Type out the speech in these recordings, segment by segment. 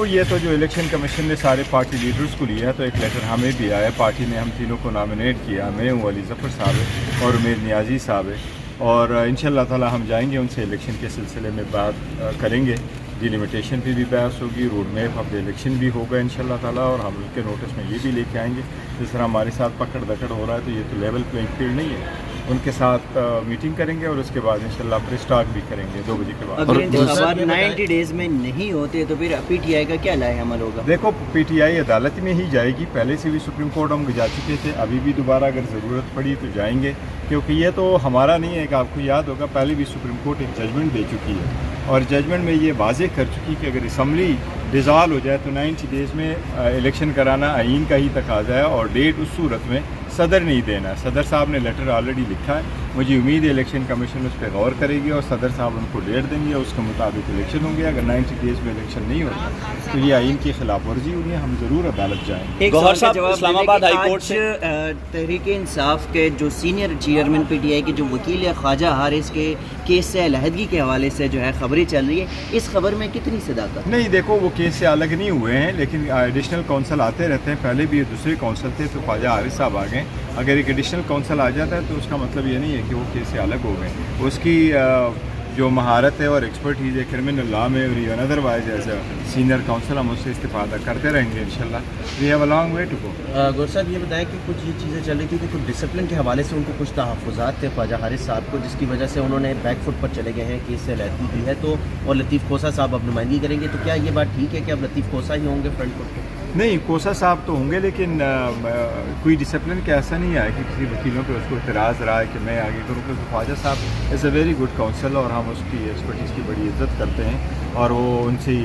دیکھو یہ تو جو الیکشن کمیشن نے سارے پارٹی لیڈرز کو لیا ہے، تو ایک لیٹر ہمیں بھی آیا ہے، پارٹی نے ہم تینوں کو نامینیٹ کیا، میں ہوں، علی ظفر صاحب ہے اور امید نیازی صاحب ہے، اور انشاءاللہ تعالی ہم جائیں گے ان سے الیکشن کے سلسلے میں بات کریں گے، ڈیلیمیٹیشن پہ بھی بحث ہوگی، road map of the election بھی ہوگا انشاءاللہ تعالی، اور ہم ان کے نوٹس میں یہ بھی لے کے آئیں گے جس طرح ہمارے ساتھ پکڑ دکڑ ہو رہا ہے تو یہ تو لیول پلینگ فیلڈ نہیں ہے، ان کے ساتھ میٹنگ کریں گے اور اس کے بعد انشاءاللہ پریس ٹاک بھی کریں گے 2 بجے کے بعد۔ اگر انتخابات 90 ڈیز میں نہیں ہوتے تو پھر پی ٹی آئی کا کیا لائحہ عمل ہوگا؟ دیکھو پی ٹی آئی عدالت میں ہی جائے گی، پہلے سے بھی سپریم کورٹ ہم جا چکے تھے، ابھی بھی دوبارہ اگر ضرورت پڑی تو جائیں گے، کیونکہ یہ تو ہمارا نہیں ہے کہ آپ کو یاد ہوگا پہلے بھی سپریم کورٹ ایک ججمنٹ دے چکی ہے اور ججمنٹ میں یہ واضح کر چکی کہ اگر اسمبلی ڈیزالو ہو جائے تو 90 ڈیز میں الیکشن کرانا آئین کا ہی تقاضا ہے، اور ڈیٹ اس صورت میں صدر نہیں دینا ہے۔ صدر صاحب نے لیٹر آلریڈی لکھا ہے، مجھے امید ہے الیکشن کمیشن اس پہ غور کرے گی اور صدر صاحب ان کو ڈیٹ دیں گے، اس کے مطابق الیکشن ہوں گے۔ اگر 90 ڈیز میں الیکشن نہیں ہوگا تو یہ آئین کی خلاف ورزی ہوگی، ہم ضرور عدالت جائیں گے۔ گوہر صاحب اسلام آباد ہائی کورٹ سے تحریک انصاف کے جو senior chairman P T I کے جو وکیل ہے خواجہ حارث کے کیس سے علیحدگی کے حوالے سے جو ہے خبریں چل رہی ہے، اس خبر میں کتنی صداقت؟ نہیں دیکھو وہ کیس سے الگ نہیں ہوئے ہیں، لیکن ایڈیشنل کونسل آتے رہتے ہیں، پہلے بھی دوسرے کونسل تھے تو خواجہ حارث صاحب آ گئے، اگر ایک ایڈیشنل کونسل آ جاتا ہے تو اس کا مطلب یہ نہیں ہے کہ وہ کیس سے الگ ہو گئے، اس کی جو مہارت ہے اور ایکسپرٹیز ہے کرمنل لا میں، اور otherwise as a senior counsel ہم اس سے استفادہ کرتے رہیں گے انشاءاللہ۔ We have a long way to go. گور صاحب یہ بتائیں کہ کچھ یہ چیزیں چل رہی تھی کہ کچھ ڈسپلن کے حوالے سے ان کو کچھ تحفظات تھے خواجہ حارث صاحب کو، جس کی وجہ سے انہوں نے بیک فٹ پر چلے گئے ہیں، کیس سے علیحدگی دی ہے، تو اور لطیف کھوسہ صاحب اب نمائندگی کریں گے، تو کیا یہ بات ٹھیک ہے کہ اب لطیف کھوسہ ہی ہوں گے فرنٹ فٹ پہ؟ نہیں کوسا صاحب تو ہوں گے، لیکن کوئی ڈسپلن کا ایسا نہیں ہے کہ کسی وکیلوں پہ اس کو اعتراض رہا ہے کہ میں آگے کروں، کیونکہ خواجہ صاحب از اے ویری گڈ کونسل اور ہم اس کی ایکسپرٹیز کی بڑی عزت کرتے ہیں اور وہ ان سے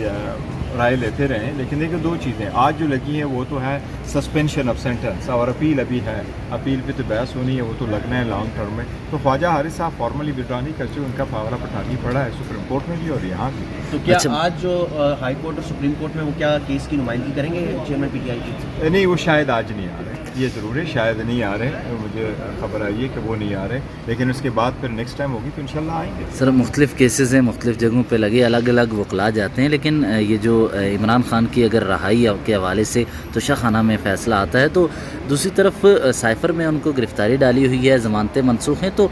رائے لیتے رہے ہیں۔ لیکن دیکھیں 2 چیزیں آج جو لگی ہیں وہ تو ہے سسپینشن آف سینٹنس، اور اپیل ابھی ہے، اپیل پہ تو بحث ہونی ہے، وہ تو لگنا ہے لانگ ٹرم میں، تو خواجہ حارث صاحب فارملی وڈرا نہیں کر چکے، ان کا فاغرہ پٹھانی پڑا ہے سپریم کورٹ میں بھی اور یہاں بھی۔ تو کیا آج جو ہائی کورٹ اور سپریم کورٹ میں وہ کیا کیس کی نمائندگی کریں گے چیئرمین پی ٹی آئی کی؟ نہیں وہ شاید آج نہیں آ رہے، یہ ضرور ہے شاید نہیں آ رہے، مجھے خبر آئی ہے کہ وہ نہیں آ رہے، لیکن اس کے بعد پھر نیکسٹ ٹائم ہوگی تو انشاءاللہ آئیں گے۔ سر مختلف کیسز ہیں، مختلف جگہوں پہ لگے، الگ الگ وکلا جاتے ہیں، لیکن یہ جو عمران خان کی اگر رہائی کے حوالے سے تو شاہ خانہ میں فیصلہ آتا ہے، تو دوسری طرف سائفر میں ان کو گرفتاری ڈالی ہوئی ہے، ضمانتیں منسوخ ہیں، تو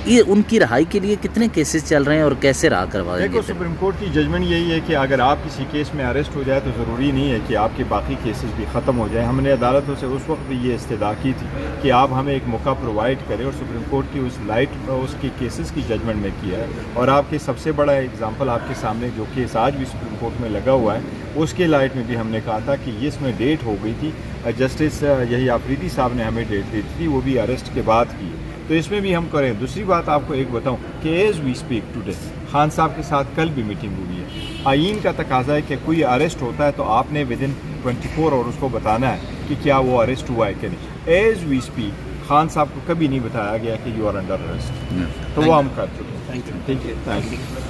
یہ ان کی رہائی کے لیے کتنے کیسز چل رہے ہیں اور کیسے رہا کروا دیں گے؟ دیکھو سپریم کورٹ کی ججمنٹ یہی ہے کہ اگر آپ کسی کیس میں اریسٹ ہو جائے تو ضروری نہیں ہے کہ آپ کے باقی کیسز بھی ختم ہو جائیں۔ ہم نے عدالتوں سے اس وقت بھی یہ استدعا کی تھی کہ آپ ہمیں ایک موقع پرووائڈ کریں، اور سپریم کورٹ کی اس کی کیسز کی ججمنٹ میں کیا ہے، اور آپ کے سب سے بڑا ایگزامپل آپ کے سامنے جو کیس آج بھی سپریم کورٹ میں لگا ہوا ہے اس کے لائٹ میں بھی ہم نے کہا تھا کہ اس میں ڈیٹ ہو گئی تھی، جسٹس یہی آفریدی صاحب نے ہمیں ڈیٹ دی تھی، وہ بھی اریسٹ کے بعد کی، تو اس میں بھی ہم کریں۔ دوسری بات آپ کو ایک بتاؤں کہ as we speak today Khan صاحب کے ساتھ کل بھی میٹنگ ہوئی ہے، آئین کا تقاضا ہے کہ کوئی اریسٹ ہوتا ہے تو آپ نے ودن 24 اور اس کو بتانا ہے کہ کیا وہ اریسٹ ہوا ہے کہ نہیں۔ ایز وی اسپیک خان صاحب کو کبھی نہیں بتایا گیا کہ یو آر انڈر اریسٹ، تو وہ ہم کر چکے ہیں۔ ٹھیک ہے، تھینک یو۔